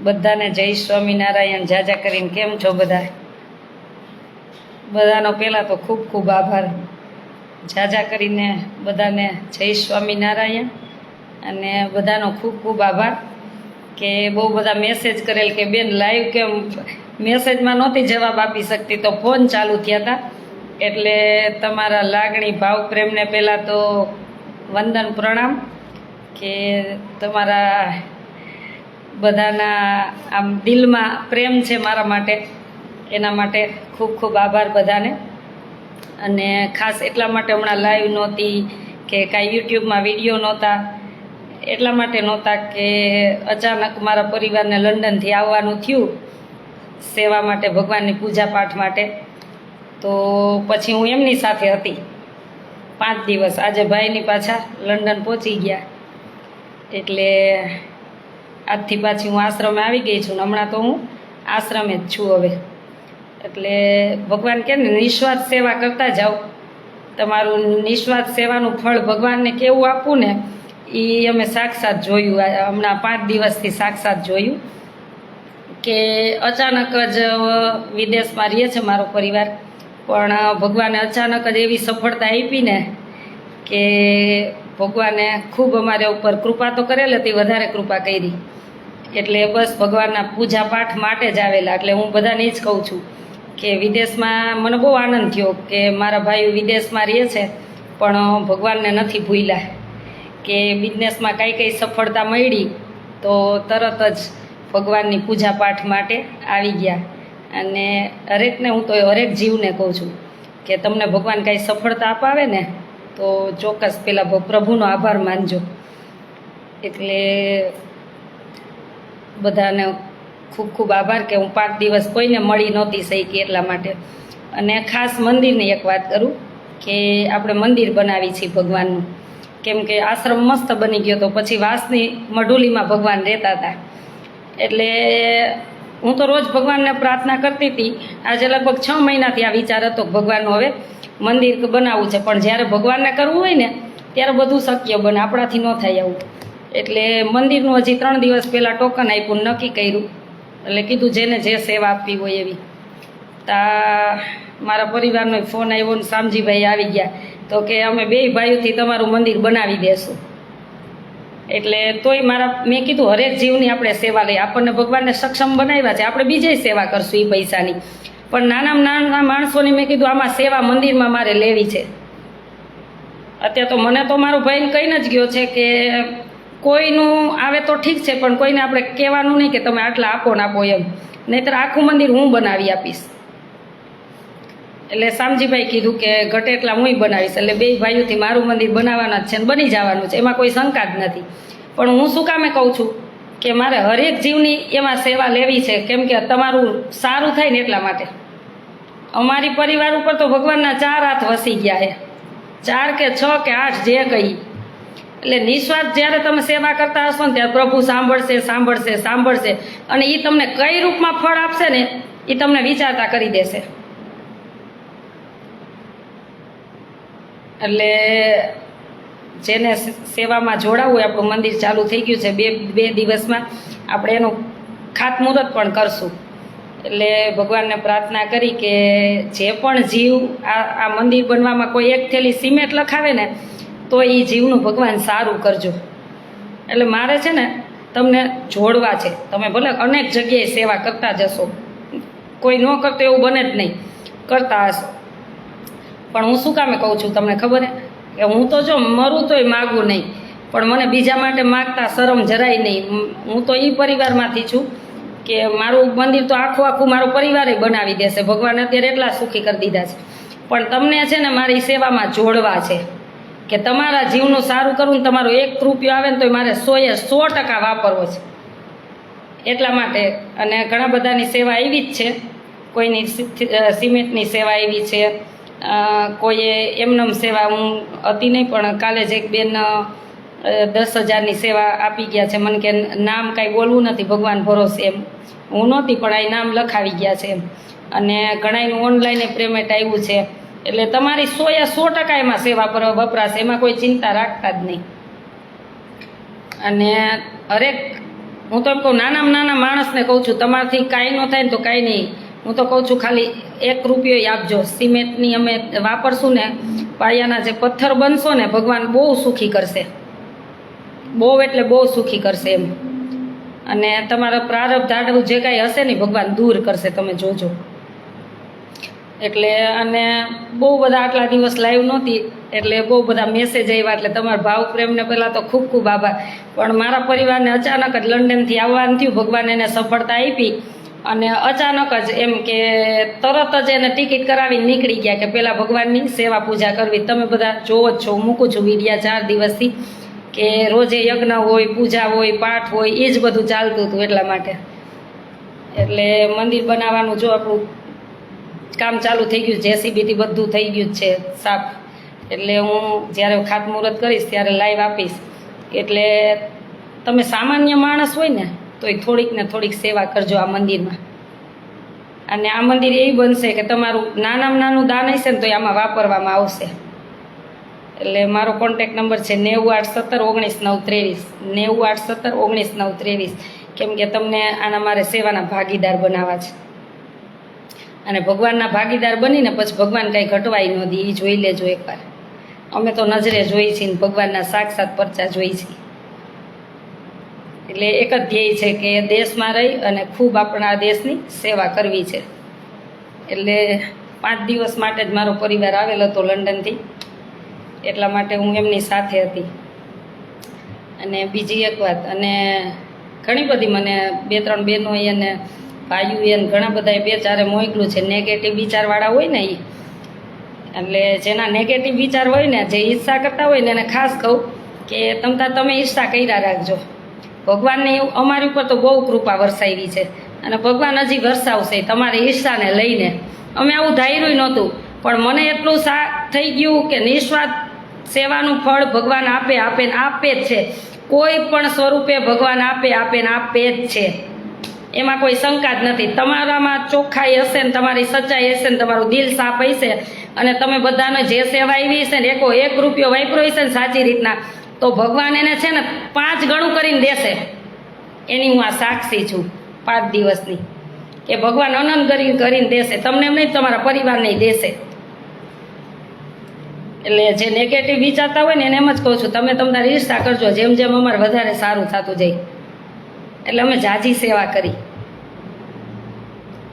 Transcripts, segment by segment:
બધાને જય સ્વામિનારાયણ જાજા કરીને કેમ છો બધા? બધાનો પહેલાં તો ખૂબ ખૂબ આભાર. જાજા કરીને બધાને જય સ્વામિનારાયણ. અને બધાનો ખૂબ ખૂબ આભાર કે બહુ બધા મેસેજ કરેલ કે બેન લાઈવ કેમ, મેસેજમાં નહોતી જવાબ આપી શકતી તો ફોન ચાલુ થયા હતા. એટલે તમારા લાગણી ભાવ પ્રેમને પહેલાં તો વંદન પ્રણામ કે તમારા બધાના આમ દિલમાં પ્રેમ છે મારા માટે, એના માટે ખૂબ ખૂબ આભાર બધાને. અને ખાસ એટલા માટે હમણાં લાઈવ નહોતી કે કાંઈ યુટ્યુબમાં વિડીયો નહોતા, એટલા માટે નહોતા કે અચાનક મારા પરિવારને લંડનથી આવવાનું થયું સેવા માટે, ભગવાનની પૂજા પાઠ માટે. તો પછી હું એમની સાથે હતી 5 દિવસ. આજે ભાઈની પાછા લંડન પહોંચી ગયા એટલે આજથી પાછી હું આશ્રમે આવી ગઈ છું. હમણાં તો હું આશ્રમે જ છું હવે. એટલે ભગવાન કહે ને નિસ્વાર્થ સેવા કરતા જાઓ, તમારું નિસ્વાર્થ સેવાનું ફળ ભગવાનને કેવું આપવું ને એ અમે સાક્ષાત જોયું. હમણાં 5 દિવસથી સાક્ષાત જોયું કે અચાનક જ વિદેશમાં રહે છે મારો પરિવાર, પણ ભગવાને અચાનક જ એવી સફળતા આપી ને કે ભગવાને ખૂબ અમારા ઉપર કૃપા તો કરેલ હતી, વધારે કૃપા કરી. એટલે બસ ભગવાનના પૂજા પાઠ માટે જ આવેલા. એટલે હું બધાને જ કહું છું કે વિદેશમાં મને બહુ આનંદ થયો કે મારા ભાઈઓ વિદેશમાં રહે છે પણ ભગવાનને નથી ભૂલ્યા, કે બિઝનેસમાં કઈ સફળતા મળી તો તરત જ ભગવાનની પૂજા પાઠ માટે આવી ગયા. અને હરેકને હું તો હરેક જીવને કહું છું કે તમને ભગવાન કાંઈ સફળતા અપાવે ને તો ચોક્કસ પહેલાં પ્રભુનો આભાર માનજો. એટલે બધાને ખૂબ ખૂબ આભાર કે હું 5 દિવસ કોઈને મળી નહોતી શકી એટલા માટે. અને ખાસ મંદિરની એક વાત કરું કે આપણે મંદિર બનાવી છીએ ભગવાનનું, કેમ કે આશ્રમ મસ્ત બની ગયો તો પછી વાસની મઢુલીમાં ભગવાન રહેતા હતા. એટલે હું તો રોજ ભગવાનને પ્રાર્થના કરતી હતી. આજે લગભગ 6 મહિનાથી આ વિચાર હતો કે ભગવાનનું હવે મંદિર બનાવવું છે, પણ જ્યારે ભગવાનને કરવું હોય ને ત્યારે બધું શક્ય બને, આપણાથી ન થાય આવું. એટલે મંદિરનું હજી 3 દિવસ પહેલાં ટોકન આપ્યું, નક્કી કર્યું. એટલે કીધું જેને જે સેવા આપવી હોય એવી. તા મારા પરિવારનો ફોન આવ્યો ને શામજીભાઈ આવી ગયા તો કે અમે 2 ભાઈઓથી તમારું મંદિર બનાવી દેશું. એટલે તોય મેં કીધું હરેક જીવની આપણે સેવા લઈએ, આપણને ભગવાનને સક્ષમ બનાવ્યા છે, આપણે બીજે સેવા કરશું એ પૈસાની. પણ નાના માણસોની મેં કીધું આમાં સેવા મંદિરમાં મારે લેવી છે. અત્યારે તો મને તો મારો ભાઈને કહીને જ ગયો છે કે કોઈનું આવે તો ઠીક છે પણ કોઈને આપણે કહેવાનું નહીં કે તમે આટલા આપો ને આપો એમ, નહીંતર આખું મંદિર હું બનાવી આપીશ. એટલે શામજીભાઈ કીધું કે ઘટે એટલા હું બનાવીશ. એટલે 2 ભાઈઓથી મારું મંદિર બનાવવાના જ છે ને બની જવાનું છે, એમાં કોઈ શંકા જ નથી. પણ હું શું કામે કહું છું કે મારે હરેક જીવની એમાં સેવા લેવી છે, કેમ કે તમારું સારું થાય ને એટલા માટે. અમારી પરિવાર ઉપર તો ભગવાનના 4 હાથ વસી ગયા છે, 4 કે 6 કે 8 જે કહી. એટલે નિસ્વાર્થ જ્યારે તમે સેવા કરતા હશો ને ત્યારે પ્રભુ સાંભળશે. અને એ તમને કઈ રૂપમાં ફળ આપશે ને એ તમને વિચારતા કરી દેશે. એટલે જેને સેવામાં જોડાવવું હોય, આપણું મંદિર ચાલુ થઈ ગયું છે. 2 દિવસમાં આપણે એનું ખાતમુહૂર્ત પણ કરશું. એટલે ભગવાનને પ્રાર્થના કરી કે જે પણ જીવ આ મંદિર બનવામાં કોઈ 1 થેલી સિમેન્ટ લખાવે ને તો એ જીવનું ભગવાન સારું કરજો. એટલે મારે છે ને તમને જોડવા છે. તમે ભલે અનેક જગ્યાએ સેવા કરતા જશો, કોઈ ન કરતો એવું બને જ નહીં, કરતા હશો. પણ હું શું કામે કહું છું તમને ખબર કે હું તો જો મરું તોય માગું નહીં, પણ મને બીજા માટે માગતા શરમ જરાય નહીં. હું તો એ પરિવારમાંથી છું કે મારું મંદિર તો આખું મારો પરિવારે બનાવી દેશે. ભગવાન અત્યારે એટલા સુખી કરી દીધા છે. પણ તમને છે ને મારી સેવામાં જોડવા છે કે તમારા જીવનું સારું કરવું ને તમારો 1 રૂપિયો આવે ને તો મારે 100% વાપરવો છે એટલા માટે. અને ઘણા બધાની સેવા એવી જ છે, કોઈની સિમેન્ટની સેવા એવી છે, કોઈએ એમનેમ સેવા. હું હતી નહીં પણ કાલે જ એક બેન 10,000ની સેવા આપી ગયા છે. મને કે નામ કાંઈ બોલવું નથી, ભગવાન ભરોસે એમ. હું નહોતી પણ આ નામ લખાવી ગયા છે એમ. અને ઘણાનું ઓનલાઈન પેમેન્ટ આવ્યું છે. એટલે તમારી 100% એમાં સેવા વપરાશે, એમાં કોઈ ચિંતા રાખતા જ નહીં. અને હરેક હું તો એમ કહું નાનામાં નાના માણસને કહું છું, તમારાથી કાંઈ ન થાય ને તો કાંઈ નહીં, હું તો કહું છું ખાલી 1 રૂપિયો આપજો. સિમેન્ટની અમે વાપરશું ને, પાયાના જે પથ્થર બનશો ને, ભગવાન બહુ સુખી કરશે, બહુ એટલે બહુ સુખી કરશે એમ. અને તમારા પ્રારબ્ધ આડવું જે કાંઈ હશે ને ભગવાન દૂર કરશે, તમે જોજો. એટલે અને બહુ બધા આટલા દિવસ લાઈવ નહોતી એટલે બહુ બધા મેસેજ આવ્યા, એટલે તમારા ભાવ પ્રેમને પહેલાં તો ખૂબ ખૂબ આભાર. પણ મારા પરિવારને અચાનક જ લંડનથી આવવાનું થયું, ભગવાન એને સફળતા આપી અને અચાનક જ એમ કે તરત જ એને ટિકિટ કરાવીને નીકળી ગયા કે પહેલાં ભગવાનની સેવા પૂજા કરવી. તમે બધા જોવો જ છો, હું મૂકું છું વિડીયા 4 દિવસથી કે રોજે યજ્ઞ હોય, પૂજા હોય, પાઠ હોય, એ જ બધું ચાલતું હતું એટલા માટે. એટલે મંદિર બનાવવાનું જો આપણું કામ ચાલુ થઈ ગયું, જેસીબીથી બધું થઈ ગયું છે સાફ. એટલે હું જ્યારે ખાતમુહૂર્ત કરીશ ત્યારે લાઈવ આપીશ. એટલે તમે સામાન્ય માણસ હોય ને તો એ થોડીક ને થોડીક સેવા કરજો આ મંદિરમાં. અને આ મંદિર એવી બનશે કે તમારું નાનામાં નાનું દાન હશે ને તો આમાં વાપરવામાં આવશે. એટલે મારો કોન્ટેક્ટ નંબર છે 981719 923, 981719 કેમ કે તમને આના મારે સેવાના ભાગીદાર બનાવવા છે. અને ભગવાનના ભાગીદાર બનીને પછી ભગવાન કાંઈ ઘટવાય ન દે, એ જોઈ લેજો એકવાર. અમે તો નજરે જોઈ છીએ ને ભગવાનના સાક્ષાત પરચા જોઈ છીએ. એટલે એક જ ધ્યેય છે કે દેશમાં રહી અને ખૂબ આપણા દેશની સેવા કરવી છે. એટલે 5 દિવસ માટે જ મારો પરિવાર આવેલો હતો લંડનથી, એટલા માટે હું એમની સાથે હતી. અને બીજી એક વાત, અને ઘણી બધી મને 2-3 બહેનોએ અને ભાઈઓએ ઘણા બધાએ 2-4 મોકલું છે નેગેટિવ વિચારવાળા હોય ને એ. એટલે જેના નેગેટિવ વિચાર હોય ને, જે ઈર્ષા કરતા હોય ને, એને ખાસ કહું કે તમે ઈર્ષા કર્યા રાખજો. ભગવાનને અમારી ઉપર તો બહુ કૃપા વરસાવી છે અને ભગવાન હજી વરસાવશે તમારી ઈર્ષાને લઈને. અમે આવું ધાર્યું નહોતું, પણ મને એટલું થઈ ગયું કે નિસ્વાર્થ સેવાનું ફળ ભગવાન આપે ને આપે જ છે. કોઈ પણ સ્વરૂપે ભગવાન આપે જ છે, એમાં કોઈ શંકા જ નથી. તમારામાં ચોખ્ખાઈ હશે ને, તમારી સચ્ચાઈ હશે ને, તમારું દિલ સાફ હશે અને તમે બધાને જે સેવા આવી હશે ને, 1 રૂપિયો વાપર્યો હશે ને સાચી રીતના, તો ભગવાન એને છે ને 5 ગણું કરીને દેશે. એની હું આ સાક્ષી છું 5 દિવસની, કે ભગવાન અનંત કરીને દેશે તમને, એમ નહીં તમારા પરિવારને દેશે. એટલે જે નેગેટિવ વિચારતા હોય ને એને એમ જ કહું છું, તમે તમારી ઈર્ષા કરજો, જેમ જેમ અમારે વધારે સારું થતું જાય. એટલે અમે જાજી સેવા કરી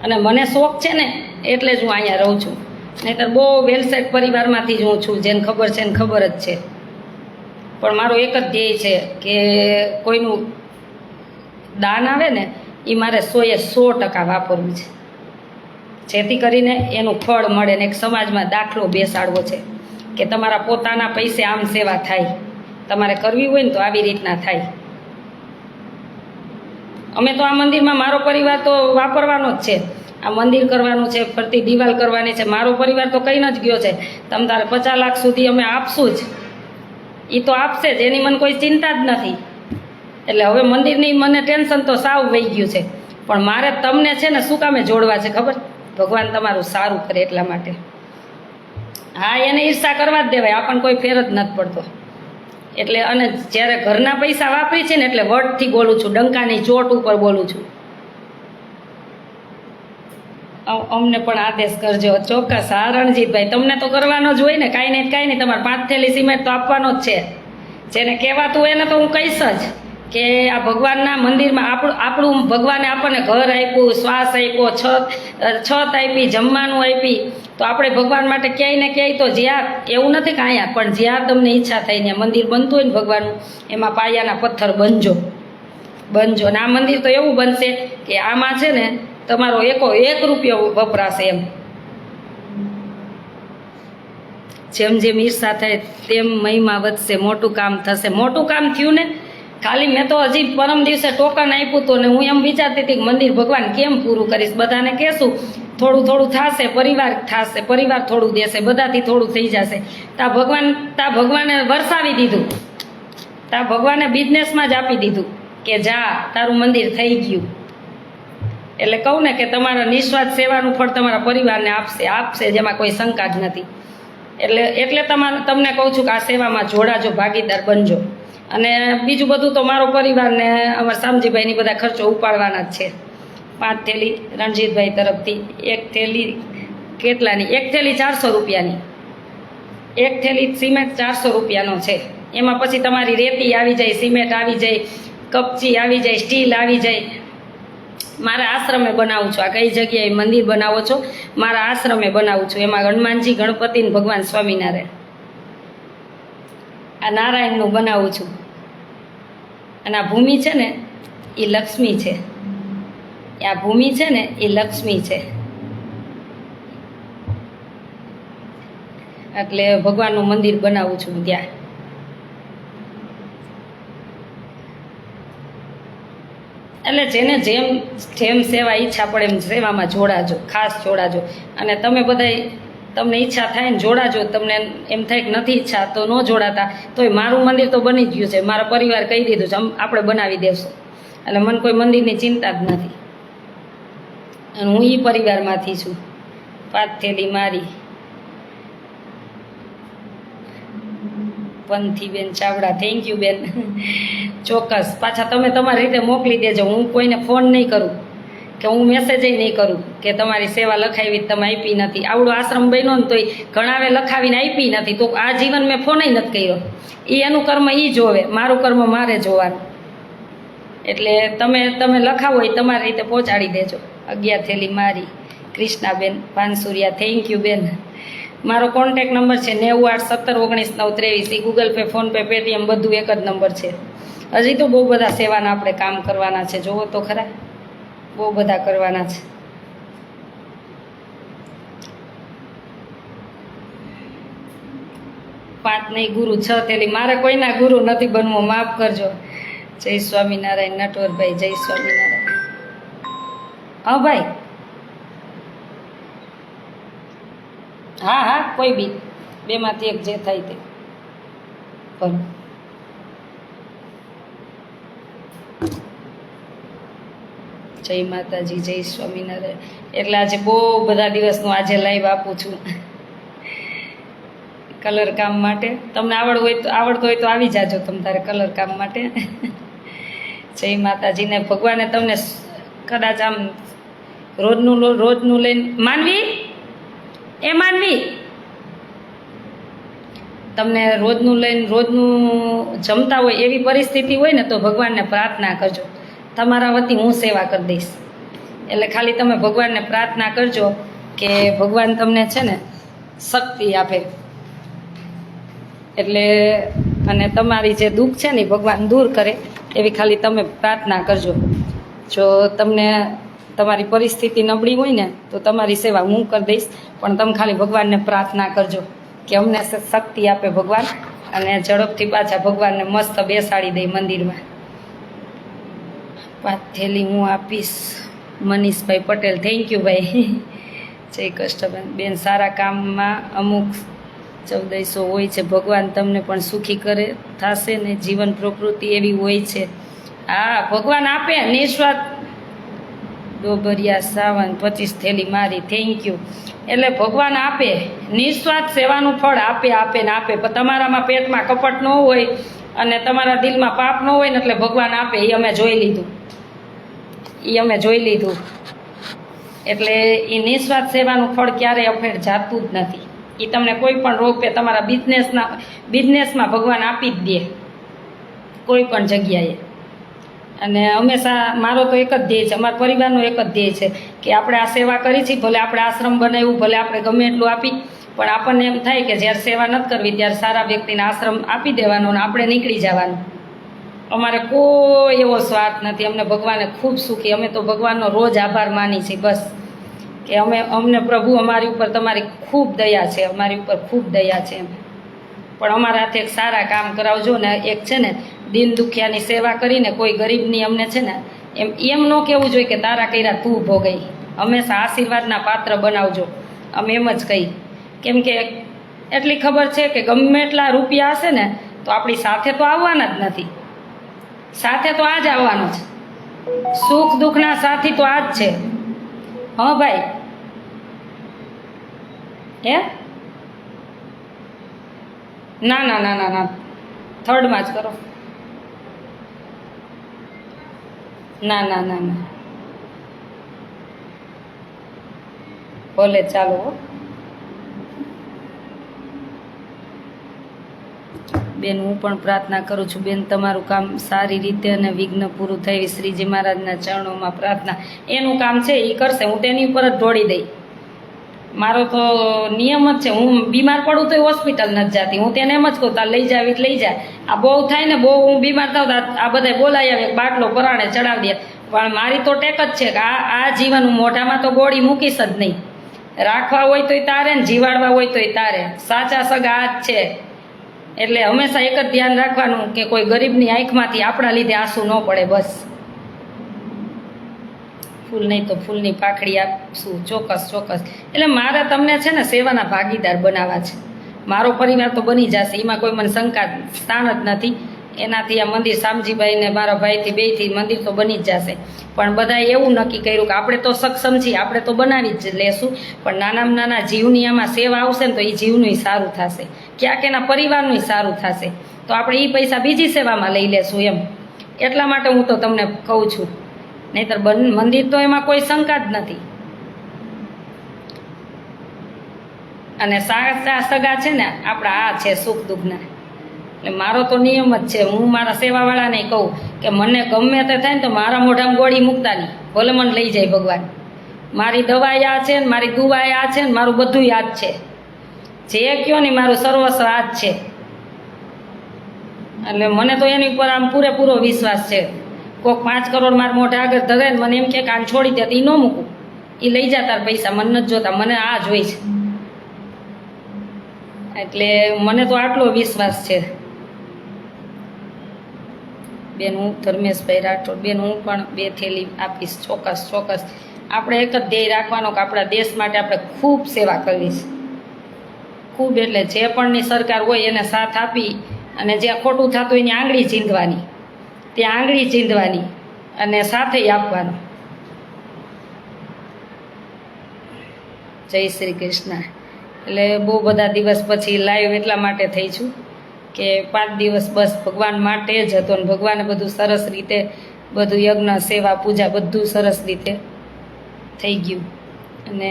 અને મને શોખ છે ને એટલે જ હું અહીંયા રહું છું. નહીંતર બહુ વેલસેટ પરિવારમાંથી જ હું છું, જેને ખબર છે ને ખબર જ છે. પણ મારો એક જ ધ્યેય છે કે કોઈનું દાન આવે ને એ મારે 100% વાપરવું છે, જેથી કરીને એનું ફળ મળે ને એક સમાજમાં દાખલો બેસાડવો છે કે તમારા પોતાના પૈસે આમ સેવા થાય. તમારે કરવી હોય ને તો આવી રીતના થાય. અમે તો આ મંદિરમાં મારો પરિવાર તો વાપરવાનો જ છે, આ મંદિર કરવાનું છે, ફરતી દિવાલ કરવાની છે. મારો પરિવાર તો કહીને જ ગયો છે તમ તારે 50 લાખ સુધી અમે આપશું જ, એ તો આપશે જ, એની મને કોઈ ચિંતા જ નથી. એટલે હવે મંદિરની મને ટેન્શન તો સાવ વહી ગયું છે. પણ મારે તમને છે ને શું કામે જોડવા છે ખબર? ભગવાન તમારું સારું કરે એટલા માટે. હા, એને ઈર્ષા કરવા જ દેવાય, આપણને કોઈ ફેર જ નથી પડતો. એટલે અને જ્યારે ઘરના પૈસા વાપરી છે ને એટલે વટથી બોલું છું, ડંકાની ચોટ ઉપર બોલું છું. અમને પણ આદેશ કરજો ચોક્કસ. હા રણજીતભાઈ, તમને તો કરવાનો જ હોય ને, કાંઈ નહીં તમારે 5 થેલી સિમેન્ટ તો આપવાનો જ છે. જેને કહેવાતું હોય એને તો હું કહીશ જ કે આ ભગવાનના મંદિરમાં આપણું ભગવાને આપણને ઘર આપ્યું, શ્વાસ આપ્યો, છત આપી, જમવાનું આપી, તો આપણે ભગવાન માટે ક્યાંય ને ક્યાંય તો જ્યાં, એવું નથી કે અહીંયા, પણ જ્યાં તમને ઈચ્છા થાય ને મંદિર બનતું હોય ને ભગવાનનું, એમાં પાયાના પથ્થર બનજો. અને આ મંદિર તો એવું બનશે કે આમાં છે ને તમારો 1 રૂપિયો વપરાશે એમ. જેમ જેમ ઈર્ષા થાય તેમ મહિમા વધશે, મોટું કામ થશે. મોટું કામ થયું ને, ખાલી મેં તો હજી પરમ દિવસે ટોકન આપ્યું હતું ને હું એમ વિચારતી હતી કે મંદિર ભગવાન કેમ પૂરું કરીશ. બધાને કહેશું થોડું થશે, પરિવાર થોડું દેશે, બધાથી થોડું થઈ જશે. તા ભગવાને વરસાવી દીધું, તા ભગવાને બિઝનેસમાં જ આપી દીધું કે જા તારું મંદિર થઈ ગયું. એટલે કહું ને કે તમારા નિસ્વાર્થ સેવાનું ફળ તમારા પરિવારને આપશે, જેમાં કોઈ શંકા જ નથી. એટલે તમને કહું છું કે આ સેવામાં જોડાજો, ભાગીદાર બનજો. અને બીજું બધું તો મારો પરિવાર ને અમારા શામજીભાઈની બધા ખર્ચો ઉપાડવાના જ છે. 5 થેલી રણજીતભાઈ તરફથી, 1 થેલી કેટલાની, 1 થેલી 400 રૂપિયાની, 1 થેલી સિમેન્ટ 400 રૂપિયાનો છે. એમાં પછી તમારી રેતી આવી જાય, સિમેન્ટ આવી જાય, કપચી આવી જાય, સ્ટીલ આવી જાય. મારા આશ્રમે બનાવું છું. આ કઈ જગ્યાએ મંદિર બનાવો છો? મારા આશ્રમે બનાવું છું. એમાં હનુમાનજી, ગણપતિ ને ભગવાન સ્વામિનારાયણ, આ નારાયણનું બનાવું છું. અને આ ભૂમિ છે ને એ લક્ષ્મી છે. આ ભૂમિ છે ને એ લક્ષ્મી છે. એટલે ભગવાનનું મંદિર બનાવું છું ત્યાં. એટલે જેને જેમ સેવા ઈચ્છા પડે એમ સેવામાં જોડાજો, ખાસ જોડાજો. અને તમે બધાય તમને ઈચ્છા થાય ને જોડાજો. તમને એમ થાય કે નથી ઈચ્છા તો ન જોડાતા, તોય મારું મંદિર તો બની જ ગયું છે. મારા પરિવાર કહી દીધું છે આપણે બનાવી દેશું. એટલે મને કોઈ મંદિરની ચિંતા જ નથી. અને હું એ પરિવારમાંથી છું. 5 થેલી મારી. પંથી બેન ચાવડા, થેન્ક યુ બેન. ચોક્કસ પાછા તમે તમારી રીતે મોકલી દેજો. હું કોઈને ફોન નહીં કરું કે હું મેસેજ નહીં કરું કે તમારી સેવા લખાવી તમે આપી નથી. આવડો આશ્રમ બન્યો ને તોય ઘણાવે લખાવીને આપી નથી, તો આ જીવન મેં ફોન નથી કર્યો. એ એનું કર્મ એ જોવે, મારું કર્મ મારે જોવાનું. એટલે તમે લખાવો એ તમારી રીતે પહોંચાડી દેજો. 11 થેલી મારી. કૃષ્ણાબેન પાનસુરિયા, થેન્ક યુ બેન. મારો કોન્ટેક નંબર છે 981719 923. એ ગૂગલ પે, ફોનપે, પેટીએમ બધું એક જ નંબર છે. હજી તો બહુ બધા સેવાના આપણે કામ કરવાના છે. જોવો તો ખરા, બહુ બધા કરવાના છે. પાંચ નહીં ગુરુ, 6 થેલી. મારે કોઈના ગુરુ નથી બનવું, માફ કરજો. જય સ્વામિનારાયણ. નટવરભાઈ, જય સ્વામિનારાયણ. હા ભાઈ, હા કોઈ બી બેમાંથી એક જે થાય તે પર. જય માતાજી, જય સ્વામિનારાયણ. એટલે આજે બહુ બધા દિવસનું આજે લાઈવ આપું છું કલર કામ માટે. તમને આવડતું હોય તો આવી જાજો તમ તારે કલર કામ માટે. જય માતાજીને. ભગવાને તમને કદાચ આમ રોજનું લઈને માનવી તમને રોજનું જમતા હોય એવી પરિસ્થિતિ હોય ને તો ભગવાનને પ્રાર્થના કરજો, તમારા વતી હું સેવા કરી દઈશ. એટલે ખાલી તમે ભગવાનને પ્રાર્થના કરજો કે ભગવાન તમને છે ને શક્તિ આપે. એટલે અને તમારી જે દુઃખ છે ને ભગવાન દૂર કરે એવી ખાલી તમે પ્રાર્થના કરજો. જો તમને તમારી પરિસ્થિતિ નબળી હોય ને તો તમારી સેવા હું કરી દઈશ, પણ તમે ખાલી ભગવાનને પ્રાર્થના કરજો કે અમને શક્તિ આપે ભગવાન, અને ઝડપથી પાછા ભગવાનને મસ્ત બેસાડી દઈ મંદિરમાં. 5 થેલી હું આપીશ. મનીષભાઈ પટેલ, થેન્ક યુ ભાઈ. જય કષ્ટબેન. બેન, સારા કામમાં અમુક 1400 હોય છે. ભગવાન તમને પણ સુખી કરે થશે ને. જીવન પ્રકૃતિ એવી હોય છે. હા, ભગવાન આપે નિસ્વાર્થ. ડોબરિયા સાવન, 25 થેલી મારી, થેન્ક યુ. એટલે ભગવાન આપે નિસ્વાર્થ સેવાનું ફળ આપે ને આપે. પણ તમારામાં પેટમાં કપટ ન હોય અને તમારા દિલમાં પાપ ન હોય ને એટલે ભગવાન આપે. એ અમે જોઈ લીધું. એટલે એ નિસ્વાર્થ સેવાનું ફળ ક્યારેય અફેર જાતું જ નથી. એ તમને કોઈ પણ રોગ તમારા બિઝનેસમાં ભગવાન આપી જ દે, કોઈ પણ જગ્યાએ. અને હંમેશા મારો તો એક જ ધ્યેય છે, અમારા પરિવારનો એક જ ધ્યેય છે કે આપણે આ સેવા કરી છે. ભલે આપણે આશ્રમ બનાવ્યું, ભલે આપણે ગમે એટલું આપી, પણ આપણને એમ થાય કે જ્યારે સેવા નથી કરવી ત્યારે સારા વ્યક્તિને આશ્રમ આપી દેવાનો અને આપણે નીકળી જવાનું. અમારે કોઈ એવો સ્વાર્થ નથી. અમને ભગવાને ખૂબ સુખી. અમે તો ભગવાનનો રોજ આભાર માની છીએ બસ, કે અમને પ્રભુ અમારી ઉપર તમારી ખૂબ દયા છે, અમારી ઉપર ખૂબ દયા છે. પણ અમારા હાથે એક સારા કામ કરાવજો ને. એક છે ને દિન દુખિયાની સેવા કરીને કોઈ ગરીબની અમને છે ને એમ ન કહેવું જોઈએ કે તારા કર્યા તું ભોગઈ. હંમેશા આશીર્વાદના પાત્ર બનાવજો, અમે એમ જ કહી. કેમ કે એટલી ખબર છે કે ગમે એટલા રૂપિયા હશે ને તો આપણી સાથે તો આવવાના જ નથી. સાથે તો આ જ આવવાનો છે. સુખ દુઃખના સાથી તો આ જ છે. હા ભાઈ, હે ના 3rd માં જ કરો. ના ના ના ના, ભલે ચાલો હો. બેન હું પણ પ્રાર્થના કરું છું બેન, તમારું કામ સારી રીતે અને વિઘ્ન પૂરું થઈ શ્રીજી મહારાજના ચરણોમાં પ્રાર્થના. એનું કામ છે એ કરશે, હું તેની ઉપર જ ઢોળી દઈ. મારો તો નિયમ જ છે, હું બીમાર પડું તો હોસ્પિટલ નથી જતી, હું તેને એમ જ કહું તાર લઈ જાવી લઈ જા. આ બહુ થાય ને, બહુ હું બીમાર થાવ આ બધા બોલાવી આવે, બાટલો પરાણે ચડાવી દે. પણ મારી તો ટેક જ છે કે આ જીવન હું મોઢામાં તો ગોળી મૂકીશ જ નહીં. રાખવા હોય તોય તારે ને જીવાડવા હોય તોય તારે. સાચા સગા આ જ છે. એટલે હંમેશા એક જ ધ્યાન રાખવાનું કે કોઈ ગરીબની આંખમાંથી આપણા લીધે આંસુ ન પડે. બસ ફૂલ નહીં તો ફૂલની પાખડી આપશું, ચોક્કસ ચોક્કસ. એટલે મારે તમને છે ને સેવાના ભાગીદાર બનાવવા છે. મારો પરિવાર તો બની જશે, એમાં કોઈ મને શંકા સ્થાન જ નથી. એનાથી આ મંદિર શામજીભાઈ ને મારા ભાઈથી બેયથી મંદિર તો બની જ જશે. પણ બધાએ એવું નક્કી કર્યું કે આપણે તો સક્ષમ છીએ, આપણે તો બનાવી જ લેશું. પણ નાનામાં નાના જીવની આમાં સેવા આવશે ને તો એ જીવનું સારું થશે, ક્યાંક એના પરિવારનું સારું થશે. તો આપણે એ પૈસા બીજી સેવામાં લઈ લેશું એમ. એટલા માટે હું તો તમને કહું છું, નહીંતર મંદિર તો એમાં કોઈ શંકા જ નથી. અને સાચા સગા છે ને આપણા આ છે સુખ દુઃખના. એટલે મારો તો નિયમ જ છે, હું મારા સેવાવાળાને કહું કે મને ગમે તે થાય ને તો મારા મોઢામાં ગોળી મૂકતા નહીં, ભલે મને લઈ જાય ભગવાન. મારી દવા આ છે ને, મારી દુવા આ છે ને, મારું બધું યાદ છે. જે કયો ને મારું સર્વસ્વ આ જ છે. એટલે મને તો એની ઉપર આમ પૂરેપૂરો વિશ્વાસ છે. કોઈક 5 કરોડ મારા મોઢા આગળ ધરે ને મને એમ કે આને છોડી દે, એ ન મૂકું, એ લઈ જા તાર પૈસા, મને નથી જોતા, મને આ જોઈ છે. એટલે મને તો આટલો વિશ્વાસ છે. બેન હું ધર્મેશભાઈ રાઠોડ, બેન હું પણ 2 થેલી આપીશ, ચોક્કસ ચોક્કસ. આપણે એક જ ધ્યેય રાખવાનો કે આપણા દેશ માટે આપણે ખૂબ સેવા કરવી છે, ખૂબ. એટલે જે પણની સરકાર હોય એને સાથ આપી અને જ્યાં ખોટું થતું એની આંગળી ચીંધવાની, ત્યાં આંગળી ચીંધવાની અને સાથે આપવાનું. જય શ્રી કૃષ્ણ. એટલે બહુ બધા દિવસ પછી લાઈવ એટલા માટે થઈ છું કે 5 દિવસ બસ ભગવાન માટે જ હતો ને ભગવાને બધું સરસ રીતે, બધું યજ્ઞ સેવા પૂજા બધું સરસ રીતે થઈ ગયું. અને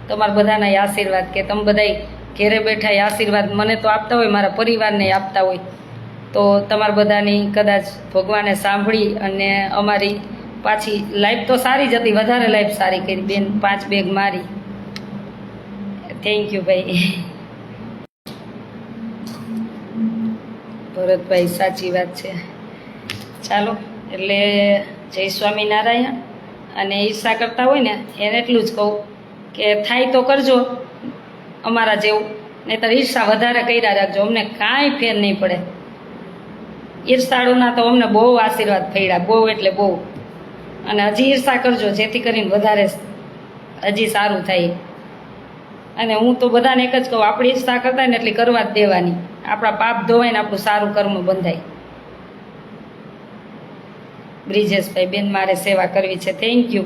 તમારા બધાના આશીર્વાદ કે તમે બધાય ઘેરે બેઠા આશીર્વાદ મને તો આપતા હોય, મારા પરિવારને આપતા હોય, તો તમારા બધાની કદાચ ભગવાને સાંભળી અને અમારી પાછી લાઈફ તો સારી જ હતી, વધારે લાઈફ સારી કરી બેન. 5 બેગ મારી. થેન્ક યુ ભાઈ ભરતભાઈ, સાચી વાત છે. ચાલો, એટલે જય સ્વામિનારાયણ. અને ઈર્ષા કરતા હોય ને એને એટલું જ કહું કે થાય તો કરજો અમારા જેવું, નહીંતર ઈર્ષા વધારે કર્યા રાખજો, અમને કાંઈ ફેર નહીં પડે. ઈર્ષાળુના તો અમને બહુ આશીર્વાદ પડ્યા, બહુ એટલે બહુ. અને હજી ઈર્ષા કરજો જેથી કરીને વધારે હજી સારું થાય. અને હું તો બધાને એક જ કહું, આપણી ઈર્ષા કરતા ને એટલી કરવા જ દેવાની, આપણા પાપ ધોવાય ને આપણું સારું કર્મ બંધાય. બ્રિજેશભાઈ, બેન મારે સેવા કરવી છે. Thank you.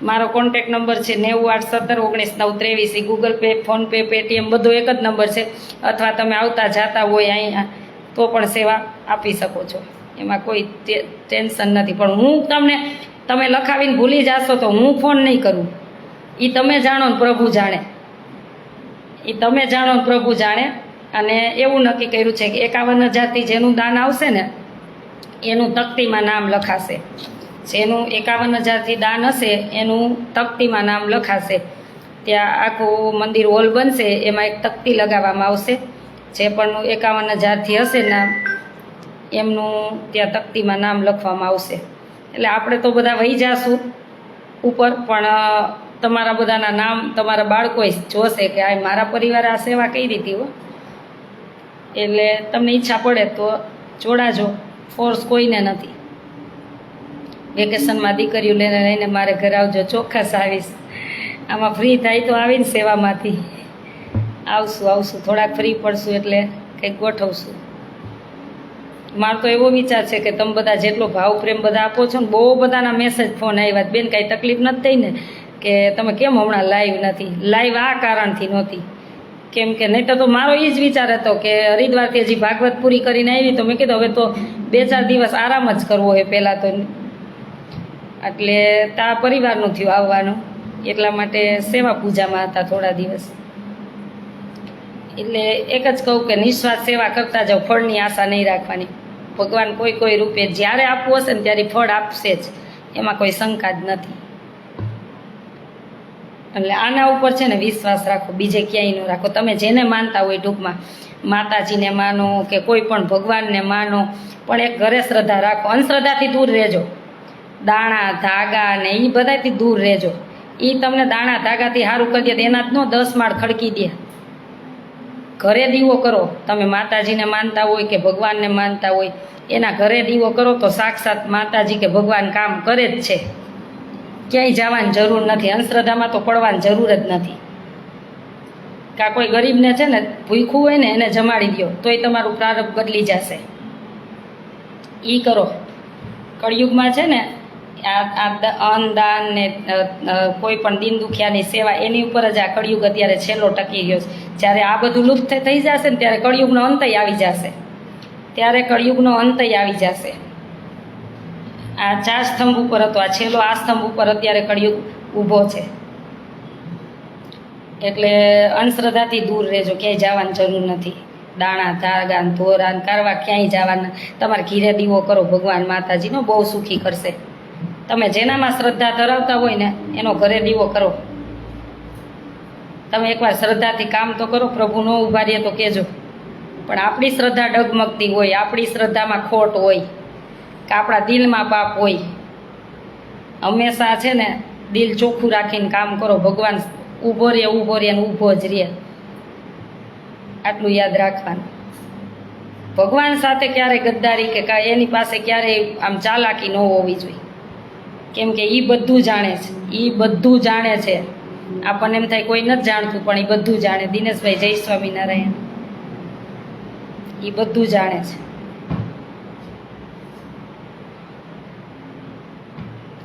મારો કોન્ટેક નંબર છે 9817199323. ગૂગલ પે, ફોનપે, પેટીએમ બધો એક જ નંબર છે. અથવા તમે આવતા જાતા હોય અહીંયા તો પણ સેવા આપી શકો છો, એમાં કોઈ ટેન્શન નથી. પણ હું તમે લખાવીને ભૂલી જાશો તો હું ફોન નહીં કરું. એ તમે જાણો ને પ્રભુ જાણે, એ તમે જાણો ને પ્રભુ જાણે. અને એવું નક્કી કર્યું છે કે 51,000થી જેનું દાન આવશે ને એનું તકતીમાં નામ લખાશે. જેનું 51,000થી દાન હશે એનું તકતીમાં નામ લખાશે. ત્યાં આખું મંદિર હોલ બનશે, એમાં એક તકતી લગાવવામાં આવશે. જે પણ 51,000થી હશે નામ એમનું ત્યાં તકતીમાં નામ લખવામાં આવશે. એટલે આપણે તો બધા વહી જાશું ઉપર, પણ તમારા બધાના નામ તમારા બાળકોએ જોશે કે આ મારા પરિવારે આ સેવા કરી દીધી હો. એટલે તમને ઈચ્છા પડે તો જોડાજો, ફોર્સ કોઈને નથી. વેકેશનમાં દીકરીઓ લઈને મારે ઘરે આવજો, ચોક્કસ આવીશ. આમાં ફ્રી થાય તો આવીને સેવામાંથી આવશું. થોડાક ફ્રી પડશું એટલે કંઈક ગોઠવશું. મારો તો એવો વિચાર છે કે તમે બધા જેટલો ભાવ પ્રેમ બધા આપો છો ને, બહુ બધાના મેસેજ ફોન આવ્યા, બેન કાંઈ તકલીફ નથી થઈ ને કે તમે કેમ હમણાં લાઈવ નથી. લાઈવ આ કારણથી નહોતી, કેમ કે નહીં તો મારો એ જ વિચાર હતો કે હરિદ્વારથી હજી ભાગવત પૂરી કરીને આવી તો મેં કીધું હવે તો 2-4 દિવસ આરામ જ કરવો હોય પહેલાં તો. એટલે તા પરિવારનું થયું આવવાનું, એટલા માટે સેવા પૂજામાં હતા થોડા દિવસ. એટલે એક જ કહું કે નિસ્વાર્થ સેવા કરતા જાઓ, ફળની આશા નહીં રાખવાની. ભગવાન કોઈ રૂપે જ્યારે આપવું હશે ને ત્યારે ફળ આપશે જ, એમાં કોઈ શંકા જ નથી. એટલે આના ઉપર છે ને વિશ્વાસ રાખો, બીજે ક્યાંય ન રાખો. તમે જેને માનતા હોય, ટૂંકમાં માતાજીને માનો કે કોઈ પણ ભગવાનને માનો, પણ એક ઘરે શ્રદ્ધા રાખો. અંધશ્રદ્ધાથી દૂર રહેજો. દાણા ધાગા ને એ બધાથી દૂર રહેજો. એ તમને દાણા ધાગાથી સારું કરી દે, એના જ નો 10 માળ ખડકી દે. ઘરે દીવો કરો. તમે માતાજીને માનતા હોય કે ભગવાનને માનતા હોય, એના ઘરે દીવો કરો તો સાક્ષાત માતાજી કે ભગવાન કામ કરે જ છે. ક્યાંય જવાની જરૂર નથી. અંધશ્રદ્ધામાં તો પડવાની જરૂર જ નથી. કાં કોઈ ગરીબને છે ને ભૂખ્યું હોય ને એને જમાડી દો તોય તમારું પ્રારબ્ધ બદલી જશે. એ કરો. કળિયુગમાં છે ને અન્નદાન ને કોઈ પણ દીન દુખિયાની સેવા, એની ઉપર જ આ કળિયુગ અત્યારે છેલ્લો ટકી ગયો છે. જ્યારે આ બધું લુપ્ત થઈ જશે ને ત્યારે કળિયુગનો અંતય આવી જશે. આ 4 સ્તંભ ઉપર હતો, આ છેલ્લો આ સ્તંભ ઉપર અત્યારે કળિયુગ ઊભો છે. એટલે અંધશ્રદ્ધાથી દૂર રહેજો. ક્યાંય જવાની જરૂર નથી. દાણા ધાગા ધોરા કરવા ક્યાંય જવાના. તમારે ઘીરે દીવો કરો, ભગવાન માતાજીનો બહુ સુખી કરશે. તમે જેનામાં શ્રદ્ધા ધરાવતા હોય ને એનો ઘરે દીવો કરો. તમે એકવાર શ્રદ્ધાથી કામ તો કરો. પ્રભુ ન ઊભા રહે તો કહેજો. પણ આપણી શ્રદ્ધા ડગમગતી હોય, આપણી શ્રદ્ધામાં ખોટ હોય કે આપણા દિલમાં પાપ હોય, હંમેશા છે ને દિલ ચોખ્ખું રાખીને કામ કરો. ભગવાન ઊભો રહે ને ઊભો જ રહે. આટલું યાદ રાખવાનું. ભગવાન સાથે ક્યારેય ગદ્દારી કે એની પાસે ક્યારેય આમ ચાલાકી ન હોવી જોઈએ. કેમ કે એ બધું જાણે છે. આપણને એમ થાય કોઈ નથી જાણતું, પણ એ બધું જાણે. દિનેશભાઈ જય સ્વામિનારાયણ. એ બધું જાણે છે.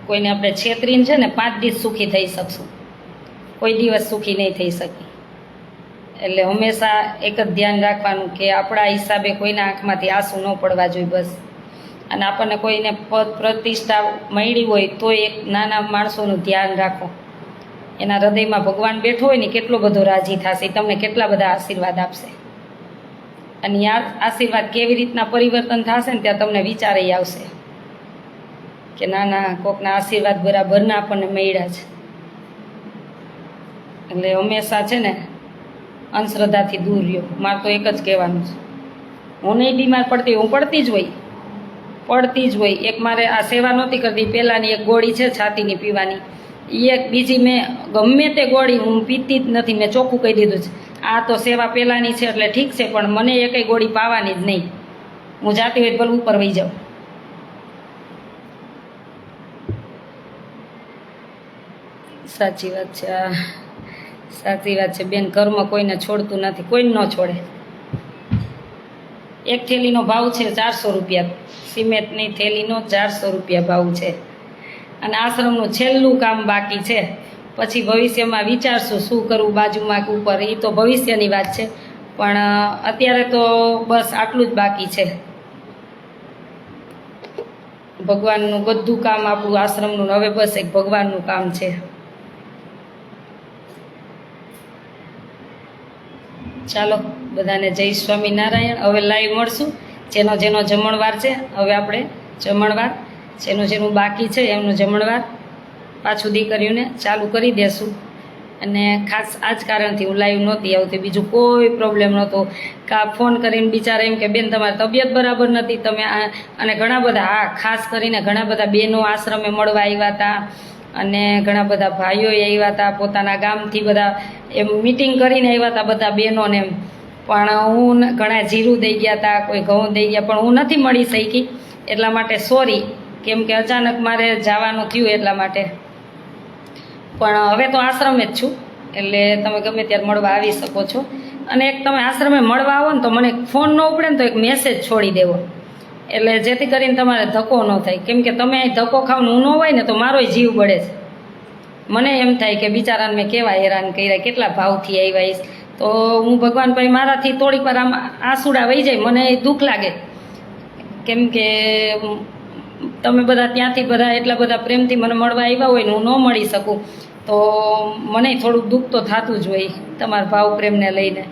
કોઈને આપણે છેતરીને છે ને 5 દિવસ સુખી થઈ શકશું, કોઈ દિવસ સુખી નહીં થઈ શકી. એટલે હંમેશા એક જ ધ્યાન રાખવાનું કે આપણા હિસાબે કોઈના આંખમાંથી આંસુ ન પડવા જોઈએ, બસ. અને આપણને કોઈને પદ પ્રતિષ્ઠા મળી હોય તો એક નાના માણસોનું ધ્યાન રાખો. એના હૃદયમાં ભગવાન બેઠો હોય ને કેટલો બધો રાજી થશે, તમને કેટલા બધા આશીર્વાદ આપશે. અને આ આશીર્વાદ કેવી રીતના પરિવર્તન થશે ને ત્યાં તમને વિચાર આવશે કે ના કોકના આશીર્વાદ બરાબરના આપણને મળ્યા છે. એટલે હંમેશા છે ને અંધશ્રદ્ધાથી દૂર રહ્યો. મારે તો એક જ કહેવાનું છે. હું નહીં બીમાર પડતી, હું પડતી જ હોય. એક મારે આ સેવા નહોતી કરતી, પહેલાંની એક ગોળી છે છાતીની પીવાની, એક બીજી મેં ગમે તે ગોળી હું પીતી જ નથી. મેં ચોખ્ખું કહી દીધું છે. આ તો સેવા પહેલાંની છે એટલે ઠીક છે, પણ મને એકેય ગોળી પાવાની જ નહીં. હું જાતી હોય ભલે ઉપર વહી જાઉં. સાચી વાત છે બેન. કર્મ કોઈને છોડતું નથી, કોઈને ન છોડે. એક થેલીનો ભાવ છે 400 રૂપિયા. સિમેન્ટની થેલીનો 400 રૂપિયા ભાવ છે. અને આશ્રમનું છેલ્લું કામ બાકી છે. પછી ભવિષ્યમાં વિચારશું શું કરવું, બાજુમાં કે ઉપર. એ તો ભવિષ્યની વાત છે, પણ અત્યારે તો બસ આટલું જ બાકી છે. ભગવાનનું બધું કામ આપણું આશ્રમનું હવે બસ એક ભગવાનનું કામ છે. ચાલો બધાને જય સ્વામિનારાયણ. હવે લાઈવ મળશું. જેનો જમણવાર છે, હવે આપણે જમણવાર જેનું બાકી છે એમનું જમણવાર પાછું દીકરીઓને ચાલુ કરી દેશું. અને ખાસ આ જ કારણથી હું લાઈવ નહોતી આવતી, બીજું કોઈ પ્રોબ્લેમ નહોતો. ફોન કરીને બિચારા એમ કે બેન તમારી તબિયત બરાબર નથી, તમે અને ઘણા બધા ખાસ કરીને ઘણા બધા બહેનો આશ્રમે મળવા આવ્યા હતા, અને ઘણા બધા ભાઈઓએ આવ્યા હતા, પોતાના ગામથી બધા એમ મિટિંગ કરીને આવ્યા હતા બધા બહેનોને એમ. પણ હું ઘણા જીરું દઈ ગયા હતા, કોઈ ઘઉં દઈ ગયા, પણ હું નથી મળી શકી. એટલા માટે સોરી, કેમ કે અચાનક મારે જવાનું થયું એટલા માટે. પણ હવે તો આશ્રમે જ છું, એટલે તમે ગમે ત્યારે મળવા આવી શકો છો. અને એક તમે આશ્રમે મળવા આવો ને તો મને ફોન ન ઉપડે ને તો એક મેસેજ છોડી દેવો, એટલે જેથી કરીને તમારે ધક્કો ન થાય. કેમ કે તમે અહીં ધક્કો ખાવ ન હોય ને તો મારોય જીવ બળે છે. મને એમ થાય કે બિચારાને મેં કેવા હેરાન કર્યા, કેટલા ભાવથી આવ્યા. તો હું ભગવાન ભાઈ મારાથી થોડીક વાર આમ આંસુડા વહી જાય, મને દુઃખ લાગે. કેમ કે તમે બધા ત્યાંથી બધા એટલા બધા પ્રેમથી મને મળવા આવ્યા હોય ને હું ન મળી શકું તો મને થોડુંક દુઃખ તો થતું જ હોય તમારા ભાવ પ્રેમને લઈને.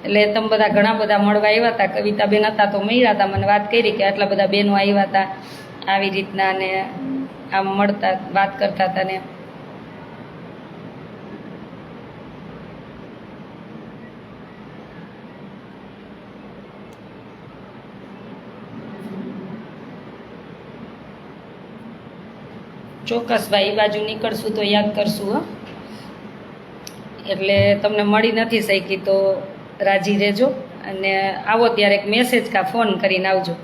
એટલે તમે બધા ઘણા બધા મળવા આવ્યા હતા, કવિતાબેન હતા તો મળ્યા હતા, મને વાત કરી કે આટલા બધા બહેનો આવ્યા હતા આવી રીતના ને આમ મળતા વાત કરતા હતા ને ચોક્કસ ભાઈ, એ બાજુ નીકળશું તો યાદ કરશું હો. એટલે તમને મળી નથી શકી તો રાજી રહેજો અને આવો ત્યારે એક મેસેજ કા ફોન કરીને આવજો.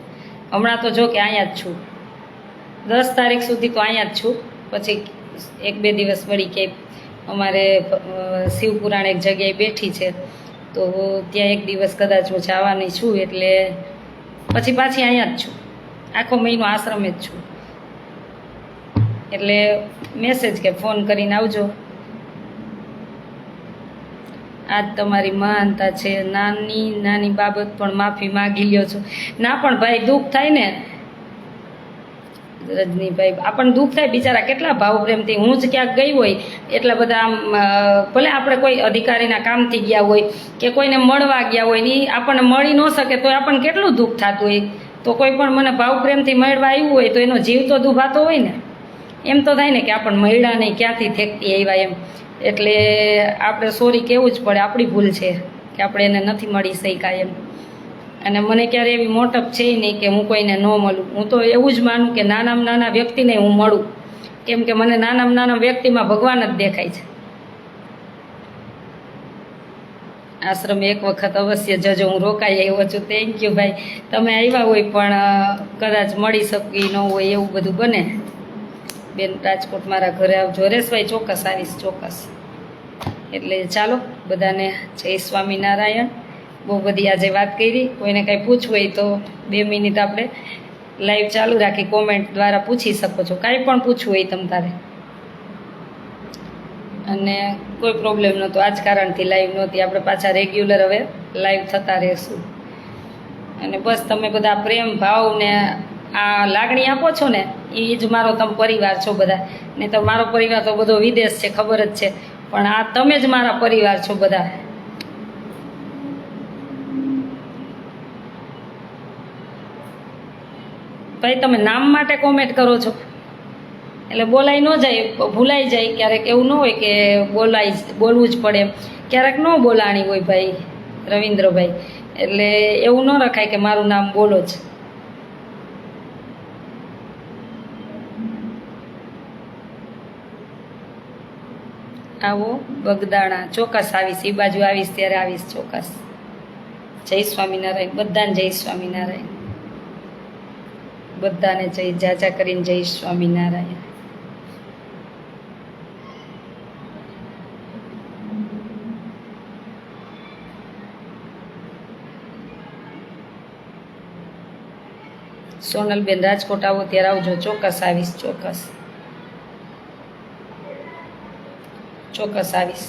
હમણાં તો જો કે અહીંયા જ છું, 10 તારીખ સુધી તો અહીંયા જ છું, પછી 1-2 દિવસ વળી ક્યાંય અમારે શિવપુરાણ એક જગ્યાએ બેઠી છે તો ત્યાં 1 દિવસ કદાચ હું જવાની છું, એટલે પછી પાછી અહીંયા જ છું, આખો મહિનો આશ્રમે જ છું. એટલે મેસેજ કે ફોન કરીને આવજો. આજ તમારી મહાનતા છે, નાની નાની બાબત પણ માફી માગી લ્યો છો. ના પણ ભાઈ દુઃખ થાય ને રજનીભાઈ, આપણને દુઃખ થાય, બિચારા કેટલા ભાવ પ્રેમથી. હું જ ક્યાંક ગઈ હોય એટલા બધા આમ ભલે આપણે કોઈ અધિકારીના કામથી ગયા હોય કે કોઈને મળવા ગયા હોય ને આપણને મળી ન શકે તો આપણને કેટલું દુઃખ થતું હોય. તો કોઈ પણ મને ભાવ પ્રેમથી મળવા આવ્યું હોય તો એનો જીવ તો દુભાતો હોય ને. એમ તો થાય ને કે આપણને મળ્યા નહીં, ક્યાંથી થેકતી આવ્યા એમ. એટલે આપણે સોરી કહેવું જ પડે, આપણી ભૂલ છે કે આપણે એને નથી મળી શક્યા એમ. અને મને ક્યારે એવી મોટપ છે નહીં કે હું કોઈને ન મળું. હું તો એવું જ માનું કે નાનામાં નાના વ્યક્તિને હું મળું, કેમ કે મને નાનામાં નાના વ્યક્તિમાં ભગવાન જ દેખાય છે. આશ્રમ એક વખત અવશ્ય જજો, હું રોકાઈ આવ્યો છું. થેન્ક યુ ભાઈ, તમે આવ્યા હોય પણ કદાચ મળી શકી ન હોય એવું બધું બને. બેન રાજકોટ મારા ઘરે આવજો. હરેશભાઈ ચોક્કસ આવીશ, ચોક્કસ. એટલે ચાલો બધાને જય સ્વામિનારાયણ. બહુ બધી આજે વાત કરી. કોઈને કાંઈ પૂછવું હોય તો 2 મિનિટ આપણે લાઈવ ચાલુ રાખી કોમેન્ટ દ્વારા પૂછી શકો છો, કાંઈ પણ પૂછવું હોય તમ તારે. અને કોઈ પ્રોબ્લેમ નહોતો, આ જ કારણથી લાઈવ નહોતી. આપણે પાછા રેગ્યુલર હવે લાઈવ થતા રહેશું. અને બસ તમે બધા પ્રેમ ભાવ ને આ લાગણી આપો છો ને એ જ મારો તમે પરિવાર છો બધા. ને તો મારો પરિવાર તો બધો વિદેશ છે, ખબર જ છે, પણ આ તમે જ મારા પરિવાર છો બધા. ભાઈ તમે નામ માટે કોમેન્ટ કરો છો એટલે બોલાઈ ન જાય, ભૂલાઈ જાય. ક્યારેક એવું ન હોય કે બોલવું જ પડે એમ, ક્યારેક ન બોલાણી હોય ભાઈ રવિન્દ્રભાઈ. એટલે એવું ન રખાય કે મારું નામ બોલો જ. આવો બગદાણા, ચોક્કસ આવીશ, એ બાજુ આવીશ ત્યારે આવીશ ચોક્કસ. જય સ્વામિનારાયણ, બધાને જય સ્વામિનારાયણ, બધાને જય જાજા કરીને જય સ્વામિનારાયણ. સોનલબેન રાજકોટ આવો ત્યારે આવજો, ચોક્કસ આવીશ, ચોક્કસ ચોક્કસ આવીશ.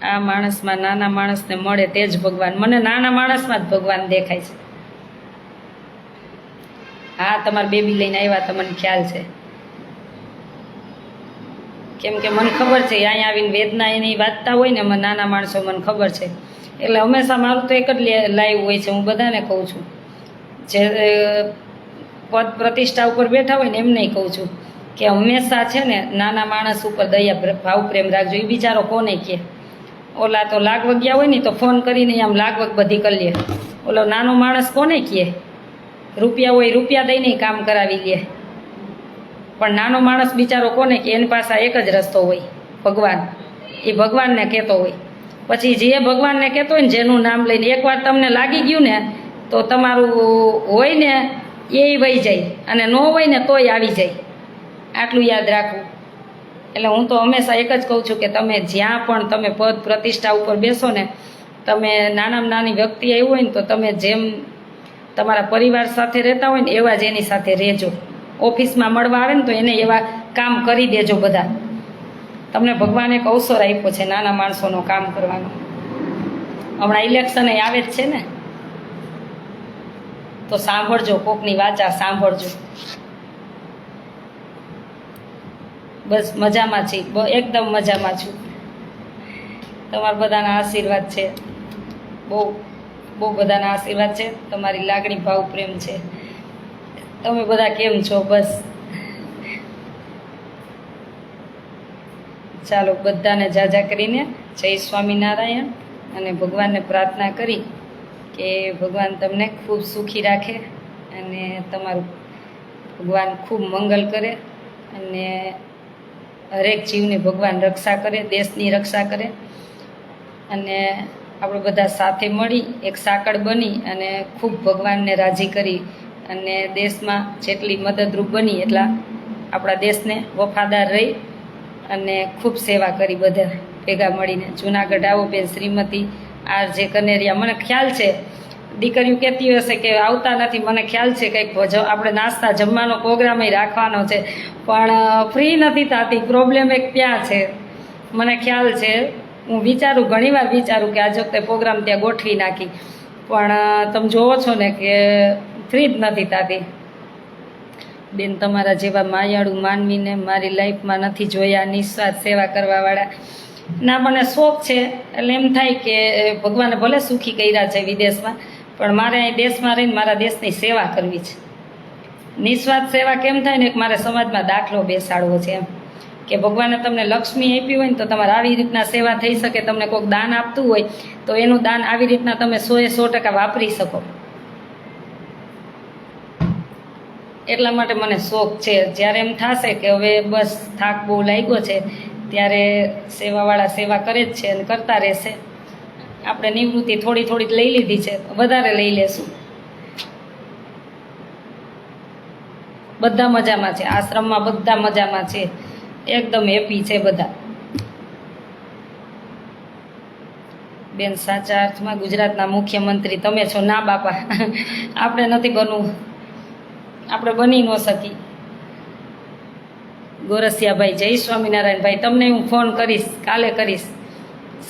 આ માણસમાં નાના માણસને મળે તે જ ભગવાન. મને નાના માણસમાં જ ભગવાન દેખાય છે. હા તમારી બેબી લઈને આવ્યા તો મને ખ્યાલ છે, કેમ કે મને ખબર છે અહીંયા આવીને વેદના એની વાંચતા હોય ને મને નાના માણસો, મને ખબર છે. એટલે હંમેશા મારું તો એક જ લાઈવ હોય છે. હું બધાને કહું છું જે પદ પ્રતિષ્ઠા ઉપર બેઠા હોય ને એમને કહું છું કે હંમેશા છે ને નાના માણસ ઉપર દયા ભાવ પ્રેમ રાખજો. એ બિચારો કોને કહે? ઓલા તો લાગવગ્યા હોય ને તો ફોન કરીને આમ લાગવગ બધી કરી લે. ઓલો નાનો માણસ કોને કહે? રૂપિયા હોય રૂપિયા દઈને કામ કરાવી લે. પણ નાનો માણસ બિચારો કોને કહે? એની પાસે એક જ રસ્તો હોય, ભગવાન. એ ભગવાનને કહેતો હોય. પછી જે ભગવાનને કહેતો હોય ને જેનું નામ લઈને એકવાર તમને લાગી ગયું ને તો તમારું હોય ને એ વહી જાય અને ન હોય ને તોય આવી જાય. આટલું યાદ રાખવું. એટલે હું તો હંમેશા એક જ કહું છું કે તમે જ્યાં પણ તમે પદ પ્રતિષ્ઠા ઉપર બેસો ને, તમે નાનામાં નાની વ્યક્તિ આવી હોય ને તો તમે જેમ તમારા પરિવાર સાથે રહેતા હોય ને એવા જ એની સાથે રહેજો. ઓફિસમાં મળવા આવે ને તો એને એવા કામ કરી દેજો બધા. તમને ભગવાને એક અવસર આપ્યો છે નાના માણસોનો કામ કરવાનો. હમણાં ઇલેક્શન આવે જ છે ને, તો સાંભળજો, કોકની વાચા સાંભળજો. બસ મજામાં છીએ, એકદમ મજામાં છું. તમારા બધાના આશીર્વાદ છે, બહુ બહુ બધાના આશીર્વાદ છે, તમારી લાગણી ભાવ પ્રેમ છે. તમે બધા કેમ છો? બસ ચાલો બધાને જાજા કરીને જય સ્વામિનારાયણ, અને ભગવાનને પ્રાર્થના કરી કે ભગવાન તમને ખૂબ સુખી રાખે અને તમારું ભગવાન ખૂબ મંગલ કરે અને હરેક જીવની ભગવાન રક્ષા કરે, દેશની રક્ષા કરે. અને આપણે બધા સાથે મળી એક સાંકળ બની અને ખૂબ ભગવાનને રાજી કરી અને દેશમાં જેટલી મદદરૂપ બની એટલા આપણા દેશને વફાદાર રહી અને ખૂબ સેવા કરી બધા ભેગા મળીને. જુનાગઢ આવો બેન શ્રીમતી R.J. કનેરિયા, મને ખ્યાલ છે દીકરીઓ કહેતી હશે કે આવતા નથી, મને ખ્યાલ છે કંઈક આપણે નાસ્તા જમવાનો પ્રોગ્રામ રાખવાનો છે પણ ફ્રી નથી થતી. પ્રોબ્લેમ એક ત્યાં છે, મને ખ્યાલ છે. હું વિચારું, ઘણીવાર વિચારું કે આજ વખતે પ્રોગ્રામ ત્યાં ગોઠવી નાખી, પણ તમે જોવો છો ને કે ફ્રી જ નથી થતી. બેન તમારા જેવા માયાળુ માનવીને મારી લાઈફમાં નથી જોયા, નિસ્વાર્થ સેવા કરવાવાળા. ના, મને શોખ છે એટલે એમ થાય કે ભગવાને ભલે સુખી કર્યા છે વિદેશમાં, પણ મારે અહીં દેશમાં રહીને મારા દેશની સેવા કરવી છે. નિસ્વાર્થ સેવા કેમ થાય ને, એક મારે સમાજમાં દાખલો બેસાડવો છે એમ કે ભગવાને તમને લક્ષ્મી આપી હોય ને તો તમારે આવી રીતના સેવા થઈ શકે. તમને કોઈક દાન આપતું હોય તો એનું દાન આવી રીતના તમે 100% વાપરી શકો. એટલા માટે મને શોખ છે. જ્યારે એમ થશે કે હવે બસ થાક બહુ લાગ્યો છે ત્યારે સેવાવાળા સેવા કરે જ છે અને કરતા રહેશે. આપણે નિવૃત્તિ થોડી થોડી લઈ લીધી છે, વધારે લઈ લેશું. બધા મજામાં છે, આશ્રમમાં બધા મજામાં છે, એકદમ હેપી છે બધા. બેન સાચા અર્થમાં ગુજરાતના મુખ્યમંત્રી તમે છો. ના બાપા, આપણે નથી બનવું, આપણે બની ન શકી. ગોરસિયાભાઈ જય સ્વામિનારાયણ ભાઈ, તમને હું ફોન કરીશ, કાલે કરીશ.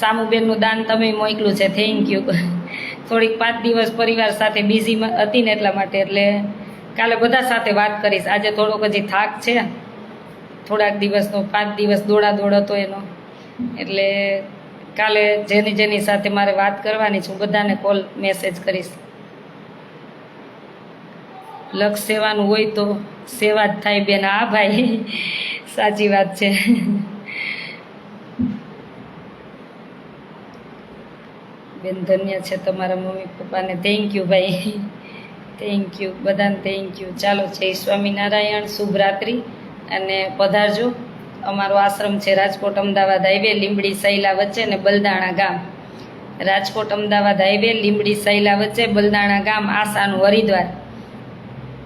સામુબેનનું દાન તમે મોકલું છે, થેન્ક યુ. થોડીક 5 દિવસ પરિવાર સાથે બિઝી હતી ને એટલા માટે, એટલે કાલે બધા સાથે વાત કરીશ. આજે થોડોક હજી થાક છે, થોડાક દિવસનો, 5 દિવસ દોડા દોડ હતો એનો, એટલે કાલે જેની જેની સાથે મારે વાત કરવાની છે હું બધાને કોલ મેસેજ કરીશ. લક્ષ સેવાનું હોય તો સેવા જ થાય બેન. હા ભાઈ, સાચી વાત છે. બેન ધન્ય છે તમારા મમ્મી પપ્પાને. થેન્ક યુ ભાઈ, થેન્ક યુ બધાને, થેન્ક યુ. ચાલો જય સ્વામિનારાયણ, શુભ રાત્રિ અને પધારજો. અમારો આશ્રમ છે રાજકોટ અમદાવાદ હાઈવે, લીંબડી સૈલા વચ્ચે ને બલદાણા ગામ. રાજકોટ અમદાવાદ હાઈવે, લીંબડી સૈલા વચ્ચે, બલદાણા ગામ, આસાનું હરિદ્વાર,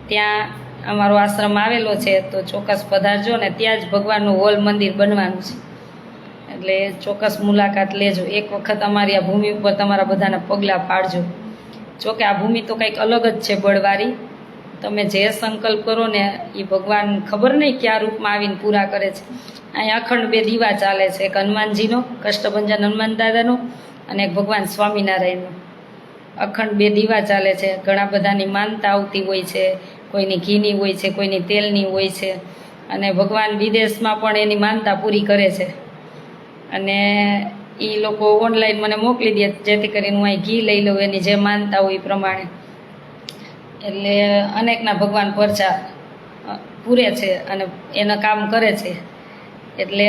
ત્યાં અમારો આશ્રમ આવેલો છે. તો ચોક્કસ પધારજો ને ત્યાં જ ભગવાનનું હોલ મંદિર બનવાનું છે, એટલે ચોક્કસ મુલાકાત લેજો. એક વખત અમારી આ ભૂમિ ઉપર તમારા બધાના પગલાં પાડજો. જોકે આ ભૂમિ તો કંઈક અલગ જ છે, બળવારી. તમે જે સંકલ્પ કરો ને એ ભગવાન ખબર નહીં કયા રૂપમાં આવીને પૂરા કરે છે. અહીંયા અખંડ 2 દીવા ચાલે છે, એક હનુમાનજીનો, કષ્ટભંજન હનુમાન દાદાનો, અને એક ભગવાન સ્વામિનારાયણનો. અખંડ 2 દીવા ચાલે છે. ઘણા બધાની માનતા આવતી હોય છે, કોઈની ઘીની હોય છે, કોઈની તેલની હોય છે, અને ભગવાન વિદેશમાં પણ એની માનતા પૂરી કરે છે. અને એ લોકો ઓનલાઈન મને મોકલી દે જેથી કરીને હું અહીં ઘી લઈ લઉં એની જે માનતા હોય એ પ્રમાણે. એટલે અનેકના ભગવાન પરચા પૂરે છે અને એના કામ કરે છે. એટલે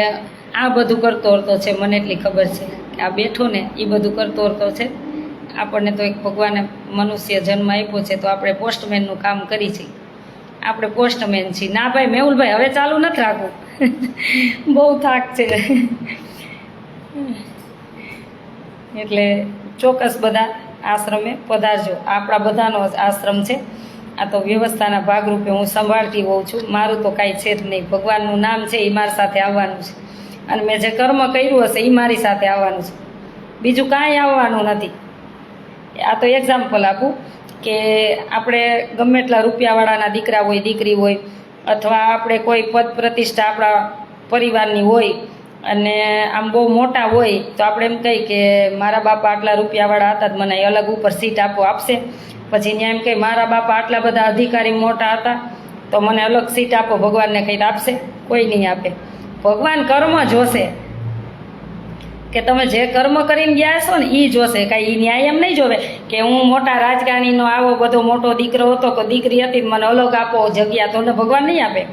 આ બધું કરતો હરતો છે, મને એટલી ખબર છે કે આ બેઠો ને એ બધું કરતો હરતો છે. આપણને તો એક ભગવાને મનુષ્ય જન્મ આપ્યો છે, તો આપણે પોસ્ટમેનનું કામ કરી છીએ. આપણે પોસ્ટમેન છીએ. ના ભાઈ મેહુલભાઈ, હવે ચાલુ નથી રાખવું, બહુ થાક છે. એટલે ચોક્કસ બધા આશ્રમે પધારજો. આપણા બધાનો આશ્રમ છે. આ તો વ્યવસ્થાના ભાગરૂપે હું સંભાળતી હોઉં છું. મારું તો કાંઈ છે જ નહીં. ભગવાનનું નામ છે એ મારી સાથે આવવાનું છે, અને મેં જે કર્મ કર્યું હશે એ મારી સાથે આવવાનું છે. બીજું કાંઈ આવવાનું નથી. આ તો એક્ઝામ્પલ આપું કે આપણે ગમે એટલા રૂપિયાવાળાના દીકરા હોય, દીકરી હોય, અથવા આપણે કોઈ પદ પ્રતિષ્ઠા આપણા પરિવારની હોય અને આમ બહુ મોટા હોય તો આપણે એમ કહીએ કે મારા બાપા આટલા રૂપિયાવાળા હતા તો મને અલગ ઉપર સીટ આપશે. પછી ત્યાં એમ કહે મારા બાપા આટલા બધા અધિકારી મોટા હતા તો મને અલગ સીટ આપો, ભગવાનને કંઈક આપશે? કોઈ નહીં આપે. ભગવાન કર્મ જોશે કે તમે જે કર્મ કરીને ગયા છો ને એ જોશે. કાંઈ એ ન્યાય એમ નહીં જોવે કે હું મોટા રાજકારણીનો આવો બધો મોટો દીકરો હતો કે દીકરી હતી મને અલગ આપો જગ્યા, તો ભગવાન નહીં આપે.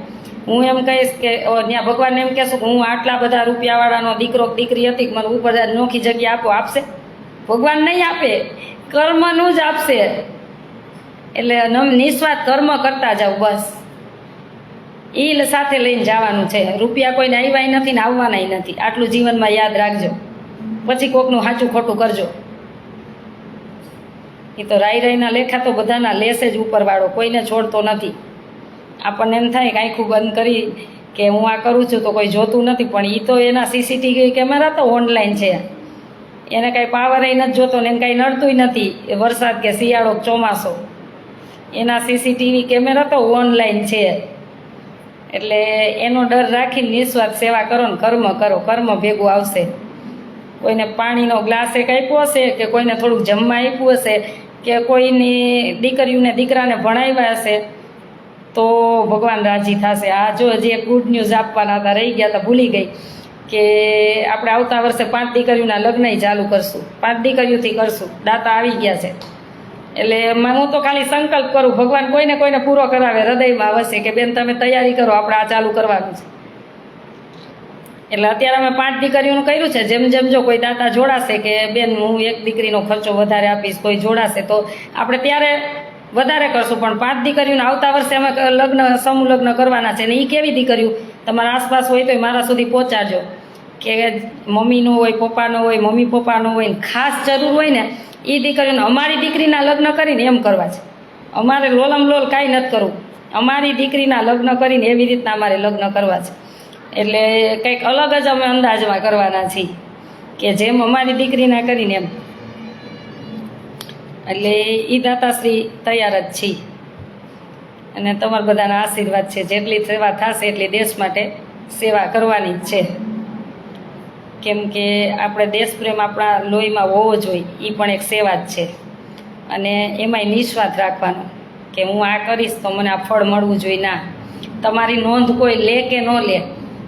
હું એમ કહીશ કે ત્યાં ભગવાનને એમ કહેશું કે હું આટલા બધા રૂપિયાવાળાનો દીકરો દીકરી હતી મને ઉપર નોખી જગ્યા આપશે? ભગવાન નહીં આપે, કર્મનું જ આપશે. એટલે નિસ્વાર્થ કર્મ કરતા જાવ બસ, એ સાથે લઈને જવાનું છે. રૂપિયા કોઈને આવ્યા નથી ને આવવાના નથી, આટલું જીવનમાં યાદ રાખજો. પછી કોકનું સાચું ખોટું કરજો. એ તો રાયના લેખા તો બધાના લેશે જ ઉપરવાળો, કોઈને છોડતો નથી. આપણને એમ થાય કે આખું બંધ કરી કે હું આ કરું છું તો કોઈ જોતું નથી, પણ એ તો એના સીસીટીવી કેમેરા તો ઓનલાઈન છે. એને કાંઈ પાવર નથી જોતો ને એને કાંઈ નડતું નથી, વરસાદ કે શિયાળો ચોમાસો, એના સીસીટીવી કેમેરા તો ઓનલાઈન છે. એટલે એનો ડર રાખીને નિસ્વાર્થ સેવા કરો ને કર્મ કરો, કર્મ ભેગું આવશે. કોઈને પાણીનો ગ્લાસ એક આપ્યો હશે કે કોઈને થોડુંક જમવા આપ્યું હશે કે કોઈની દીકરીઓને દીકરાને ભણાવ્યા હશે તો ભગવાન રાજી થશે. આ જો હજી એક ગુડ ન્યૂઝ આપવાના હતા, રહી ગયા હતા, ભૂલી ગઈ કે આપણે આવતા વર્ષે 5 દીકરીઓના લગ્ન ચાલુ કરશું, 5 દીકરીઓથી કરશું. દાતા આવી ગયા છે. એટલે હું તો ખાલી સંકલ્પ કરું, ભગવાન કોઈને કોઈને પૂરો કરાવે, હૃદયમાં આવશે કે બેન તમે તૈયારી કરો, આપણે આ ચાલુ કરવાનું છે. એટલે અત્યારે અમે 5 દીકરીઓનું કર્યું છે. જેમ જેમ જો કોઈ દાતા જોડાશે કે બેન હું એક દીકરીનો ખર્ચો વધારે આપીશ, કોઈ જોડાશે તો આપણે ત્યારે વધારે કરશું. પણ 5 દીકરીઓને આવતા વર્ષે અમે લગ્ન સમૂહ લગ્ન કરવાના છે. ને એ કેવી દીકરીઓ તમારા આસપાસ હોય તો મારા સુધી પહોંચાડજો કે મમ્મીનો હોય, પપ્પાનો હોય, મમ્મી પપ્પાનો હોય ને ખાસ જરૂર હોય ને એ દીકરીઓને અમારી દીકરીના લગ્ન કરીને એમ કરવા છે. અમારે લોલમ લોલ કાંઈ નથી કરવું, અમારી દીકરીના લગ્ન કરીને એવી રીતના અમારે લગ્ન કરવા છે. એટલે કંઈક અલગ જ અમે અંદાજમાં કરવાના છીએ કે જેમ અમારી દીકરીના કરીને એમ. એટલે એ દાતાશ્રી તૈયાર જ છીએ અને તમારા બધાના આશીર્વાદ છે. જેટલી સેવા થશે એટલી દેશ માટે સેવા કરવાની જ છે. કેમ કે આપણે દેશપ્રેમ આપણા લોહીમાં હોવો જોઈએ, એ પણ એક સેવા જ છે. અને એમાંય નિસ્વાર્થ રાખવાનો કે હું આ કરીશ તો મને આ ફળ મળવું જોઈએ. ના, તમારી નોંધ કોઈ લે કે ન લે,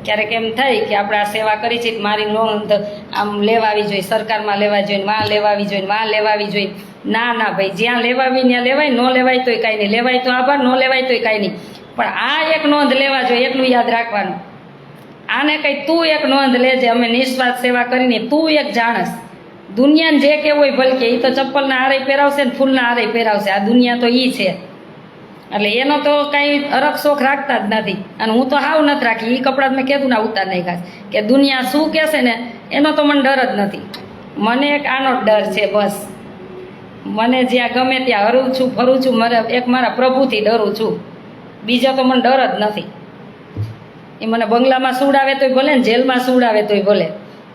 ક્યારેક એમ થાય કે આપણે આ સેવા કરી છે મારી નોંધ આમ લેવાવી જોઈએ, સરકારમાં લેવા જોઈએ, માં લેવાવી જોઈએ, માં લેવાવી જોઈએ. ના ના ભાઈ, જ્યાં લેવાવી ત્યાં લેવાય, ન લેવાય તોય કાંઈ નહીં, લેવાય તો આભાર, ન લેવાય તોય કાંઈ નહીં. પણ આ એક નોંધ લેવા જોઈએ એટલું યાદ રાખવાનું. આને કંઈ તું એક નોંધ લેજે, અમે નિસ્વાર્થ સેવા કરીને તું એક જાણસ. દુનિયાને જે કેવું હોય ભલે કે, એ તો ચપ્પલના હારે પહેરાવશે ને ફૂલના હારે પહેરાવશે, આ દુનિયા તો એ છે. એટલે એનો તો કાંઈ અરખ શોખ રાખતા જ નથી. અને હું તો હાવ નથી રાખી, એ કપડાં મેં કીધું ને ઉતાર નહીં ખાસ કે દુનિયા શું કહેશે ને એનો તો મને ડર જ નથી. મને એક આનો જ ડર છે બસ. મને જ્યાં ગમે ત્યાં હરું છું, ફરું છું, એક મારા પ્રભુથી ડરું છું, બીજો તો મને ડર જ નથી. એ મને બંગલામાં સુવડાવે તોય ભલે ને જેલમાં સુવડાવે તોય ભલે,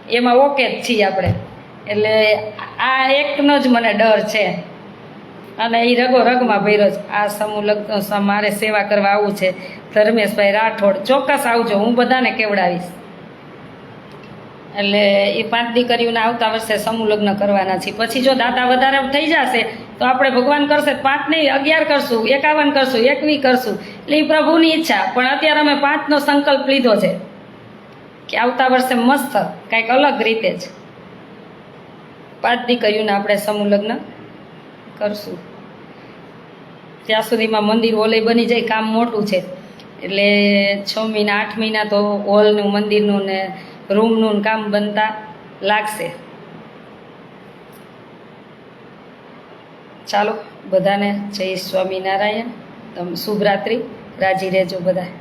એમાં ઓકે જ છીએ આપણે. એટલે આ એકનો જ મને ડર છે અને એ રગો રગમાં ભર્યો છે. આ સમૂહ લગ્ન મારે સેવા કરવા આવવું છે. ધર્મેશભાઈ રાઠોડ, ચોક્કસ આવજો, હું બધાને કેવડાવીશ. એટલે એ 5 દીકરીઓને આવતા વર્ષે સમૂહ લગ્ન કરવાના છે. પછી જો દાતા વધારે થઈ જશે તો આપણે ભગવાન કરશે 5 નહીં 11 કરશું, 51 કરશું, 21 કરશું, એટલે એ પ્રભુની ઈચ્છા. પણ અત્યારે અમે 5નો સંકલ્પ લીધો છે કે આવતા વર્ષે મસ્ત કાંઈક અલગ રીતે જ 5 દીકરીઓને આપણે સમૂહ લગ્ન કરશું. ત્યાં સુધીમાં મંદિર હોલે બની જાય, કામ મોટું છે. એટલે 6 મહિના 8 મહિના તો હોલનું, મંદિરનું ને રૂમનું કામ બનતા લાગશે. ચાલો બધાને જય સ્વામિનારાયણ. તમે શુભરાત્રિ, રાજી રહેજો બધા.